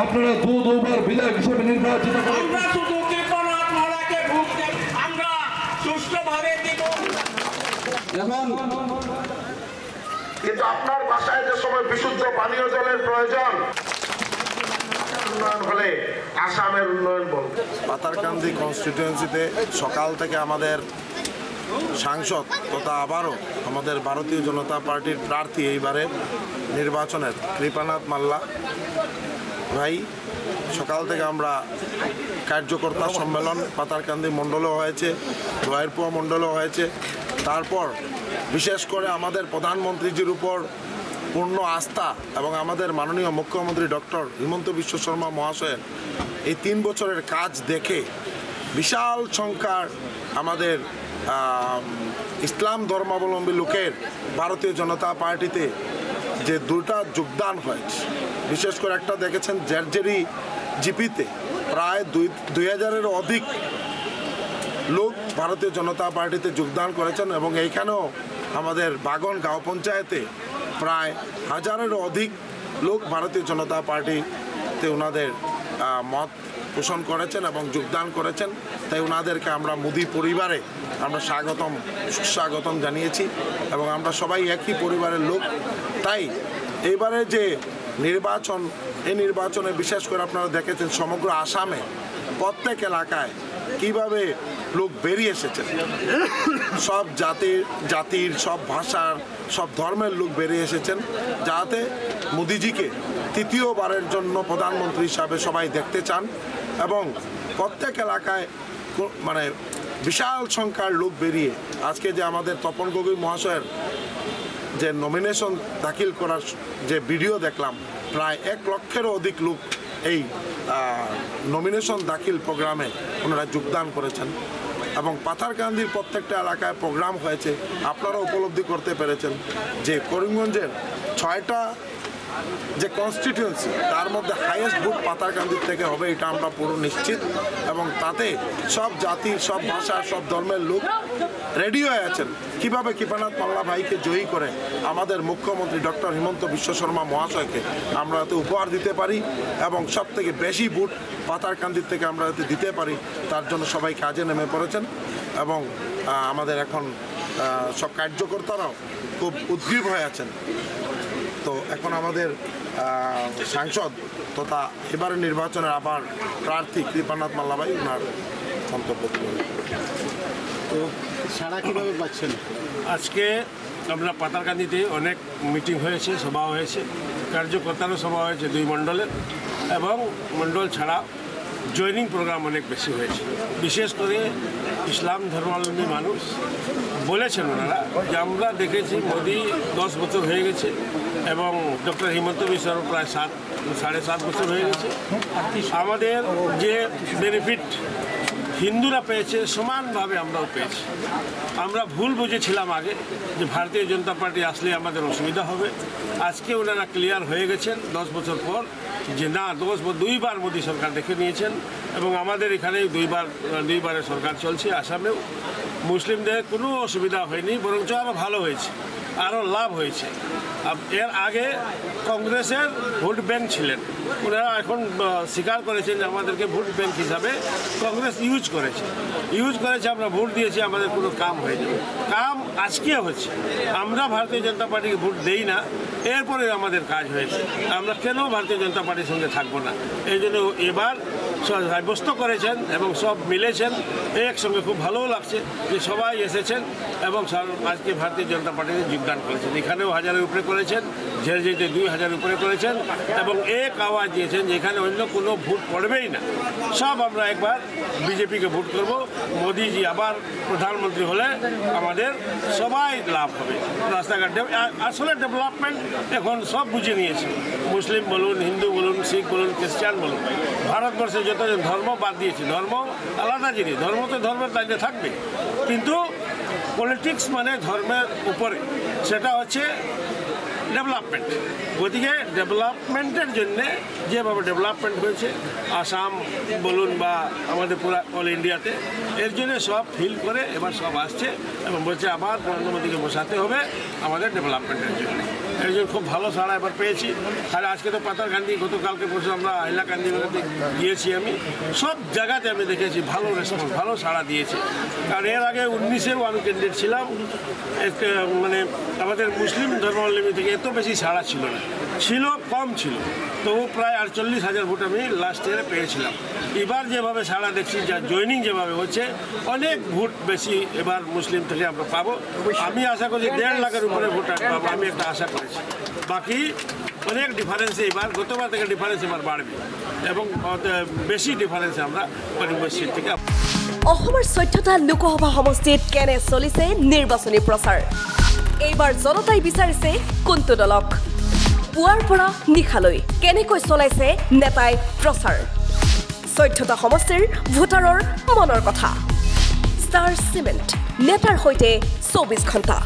আপনারা দুবার বিধায়ক হিসেবে নির্বাচিত আমরা শুধু কৃপনাথ মহড়াকে ভোট আমরা সুষ্ঠুভাবে দিব। এখন কিন্তু আপনার বাসায় যে সময় বিশুদ্ধ পানীয় জলের প্রয়োজন, উন্নয়ন হলে আসামের উন্নয়ন বলবে। পাতারকান্দি কনস্টিটিউয়েন্সিতে সকাল থেকে আমাদের সাংসদ তথা আবারও আমাদের ভারতীয় জনতা পার্টির প্রার্থী এইবারের নির্বাচনের কৃপানাথ মাল্লা ভাই, সকাল থেকে আমরা কার্যকর্তা সম্মেলন পাতারকান্দি মণ্ডলেও হয়েছে, লয়েরপুয়া মণ্ডলেও হয়েছে। তারপর বিশেষ করে আমাদের প্রধানমন্ত্রীজির উপর পূর্ণ আস্থা এবং আমাদের মাননীয় মুখ্যমন্ত্রী ডক্টর হিমন্ত বিশ্ব শর্মা মহাশয়ের এই 3 বছরের কাজ দেখে বিশাল সংখ্যার আমাদের ইসলাম ধর্মাবলম্বী লোকের ভারতীয় জনতা পার্টিতে যে দুটা যোগদান হয়েছে, বিশেষ করে একটা দেখেছেন জেরজেরি জিপিতে প্রায় 2000-এরও অধিক লোক ভারতীয় জনতা পার্টিতে যোগদান করেছেন এবং এইখানেও আমাদের বাগন গাঁও পঞ্চায়েতে প্রায় 1000-এরও অধিক লোক ভারতীয় জনতা পার্টিতে ওনাদের মত পোষণ করেছেন এবং যোগদান করেছেন। তাই ওনাদেরকে আমরা মোদি পরিবারে আমরা সুস্বাগতম জানিয়েছি এবং আমরা সবাই একই পরিবারের লোক। তাই এইবারে যে নির্বাচন, এই নির্বাচনে বিশেষ করে আপনারা দেখেছেন সমগ্র আসামে প্রত্যেক এলাকায় কিভাবে লোক বেরিয়ে এসেছেন, সব জাতির সব ভাষার সব ধর্মের লোক বেরিয়ে এসেছেন, যাতে মোদিজিকে তৃতীয়বারের জন্য প্রধানমন্ত্রী হিসাবে সবাই দেখতে চান এবং প্রত্যেক এলাকায় মানে বিশাল সংখ্যার লোক বেরিয়ে আজকে যে আমাদের তপন গগৈ মহাশয়ের যে নমিনেশন দাখিল করার যে ভিডিও দেখলাম, প্রায় 1 লক্ষেরও অধিক লোক এই নমিনেশন দাখিল প্রোগ্রামে ওনারা যোগদান করেছেন এবং পাথারকান্দির প্রত্যেকটা এলাকায় প্রোগ্রাম হয়েছে। আপনারা উপলব্ধি করতে পেরেছেন যে করিমগঞ্জের 6টা যে কনস্টিটিউয়েন্সি তার মধ্যে হাইয়েস্ট ভোট পাতারকান্দির থেকে হবে, এটা আমরা পুরো নিশ্চিত এবং তাতে সব জাতির সব ভাষার সব ধর্মের লোক রেডি হয়ে আছেন কীভাবে কৃপানাথ মাল্লা ভাইকে জয়ী করে আমাদের মুখ্যমন্ত্রী ডক্টর হিমন্ত বিশ্ব শর্মা মহাশয়কে আমরা যাতে উপহার দিতে পারি এবং সব থেকে বেশি ভোট পাতারকান্দির থেকে আমরা যাতে দিতে পারি, তার জন্য সবাই কাজে নেমে পড়েছেন এবং আমাদের এখন সব কার্যকর্তারাও খুব উদ্গ্রীব হয়ে আছেন। তো এখন আমাদের সাংসদ তথা এবারের নির্বাচনের আবার প্রার্থী কৃপানাথ মাল্লা ভাই ওনার মন্তব্য করবেন। তো সারা কীভাবে পাচ্ছেন? আজকে আমরা পাতারকান্দিতে অনেক মিটিং হয়েছে, সভা হয়েছে, কার্যকর্তারও সভা হয়েছে 2 মণ্ডলের এবং মণ্ডল ছাড়া জয়নিং প্রোগ্রাম অনেক বেশি হয়েছে। বিশেষ করে ইসলাম ধর্মাবলম্বী মানুষ বলেছেন ওনারা যে আমরা দেখেছি মোদি 10 বছর হয়ে গেছে এবং ডক্টর হিমন্ত বিশ্ব প্রায় 7.5 বছর হয়ে গেছে। আমাদের যে বেনিফিট হিন্দুরা পেয়েছে সমানভাবে আমরাও পেয়েছি। আমরা ভুল বুঝেছিলাম আগে যে ভারতীয় জনতা পার্টি আসলে আমাদের অসুবিধা হবে। আজকে ওনারা ক্লিয়ার হয়ে গেছেন 10 বছর পর যে না, 2বার মোদী সরকার দেখে নিয়েছেন এবং আমাদের এখানে 2বারের সরকার চলছে। আসামেও মুসলিমদের কোনো অসুবিধা হয়নি, বরঞ্চ আরও ভালো হয়েছে, আরও লাভ হয়েছে। এর আগে কংগ্রেসের ভোট ব্যাংক ছিলেন, ওনারা এখন স্বীকার করেছেন যে আমাদেরকে ভোট ব্যাংক হিসাবে কংগ্রেস ইউজ করেছে, আমরা ভোট দিয়েছি, আমাদের কোনো কাম হয়নি। কাম আজকে হচ্ছে, আমরা ভারতীয় জনতা পার্টিকে ভোট দেই না, এরপরে আমাদের কাজ হয়েছে। আমরা কেন ভারতীয় জনতা পার্টির সঙ্গে থাকবো না? এই জন্য এবার সাব্যস্ত করেছেন এবং সব মিলেছেন একসঙ্গে। খুব ভালোও লাগছে যে সবাই এসেছেন এবং আজকে ভারতীয় জনতা পার্টিতে যোগদান করেছেন। এখানেও 1000-এর উপরে করেছেন, ঝেড়ঝেড়িতে 2000-এর উপরে করেছেন এবং এক আওয়াজ দিয়েছেন যে এখানে অন্য কোনো ভোট পড়বেই না, সব আমরা একবার বিজেপিকে ভোট করব, মোদিজি আবার প্রধানমন্ত্রী হলে আমাদের সবাই লাভ হবে। রাস্তাঘাট আসলে ডেভেলপমেন্ট এখন সব বুঝে নিয়েছে, মুসলিম বলুন, হিন্দু বলুন, শিখ বলুন, খ্রিস্টান বলুন, ভারতবর্ষে যতজন ধর্ম বাদ দিয়েছে, ধর্ম আলাদা জিনিস, ধর্ম তো ধর্মের দায়িত্বে থাকবে, কিন্তু পলিটিক্স মানে ধর্মের উপরে, সেটা হচ্ছে ডেভেলপমেন্ট। গতিকে ডেভেলপমেন্টের জন্যে যেভাবে ডেভেলপমেন্ট হয়েছে আসাম বলুন বা আমাদের পুরো অল ইন্ডিয়াতে, এর জন্য সব ফিল করে এবার সব আসছে এবং বলছে আবার নরেন্দ্র মোদীকে বসাতে হবে আমাদের ডেভেলপমেন্টের জন্য। একজন খুব ভালো সাড়া এবার পেয়েছি। আর আজকে তো পাতারকান্দি, গতকালকে পরশু আমরা হাইলাকান্দি গিয়েছি, আমি সব জায়গাতে আমি দেখেছি ভালো রেসপন্স, ভালো সাড়া দিয়েছে। কারণ এর আগে 19-এও আমি ক্যান্ডিডেট ছিলাম, মানে আমাদের মুসলিম ধর্মাবলম্বী থেকে এত বেশি সাড়া ছিল না, ছিল কম ছিল, তবু প্রায় 48,000 ভোট আমি লাস্ট ইয়ারে পেয়েছিলাম। এবার যেভাবে সাড়া দেখছি, যা জয়েনিং যেভাবে হচ্ছে, অনেক ভোট বেশি এবার মুসলিম থেকে আমরা পাবো। আমি আশা করছি 1.5 লাখের উপরে ভোট পাবো, আমি একটা আশা করেছি। বাকি অনেক ডিফারেন্সে এবার, গতবার থেকে ডিফারেন্স এবার বাড়বে এবং বেশি ডিফারেন্সে আমরা করিমগঞ্জ সিট থেকে। অসমৰ 14টা লোকসভা সমষ্টিত কেনে চলিছে নিৰ্বাচনী প্ৰচাৰ। এইবাৰ জনতাই বিচাৰিছে কোনটো দলক। পুৱাৰ পৰা নিশালৈ কেনেকৈ চলাইছে নেতাই প্ৰচাৰ। 14টা সমষ্টিৰ ভোটাৰৰ মনৰ কথা। ষ্টাৰ চিমেণ্ট, নেতাৰ সৈতে 24 ঘণ্টা।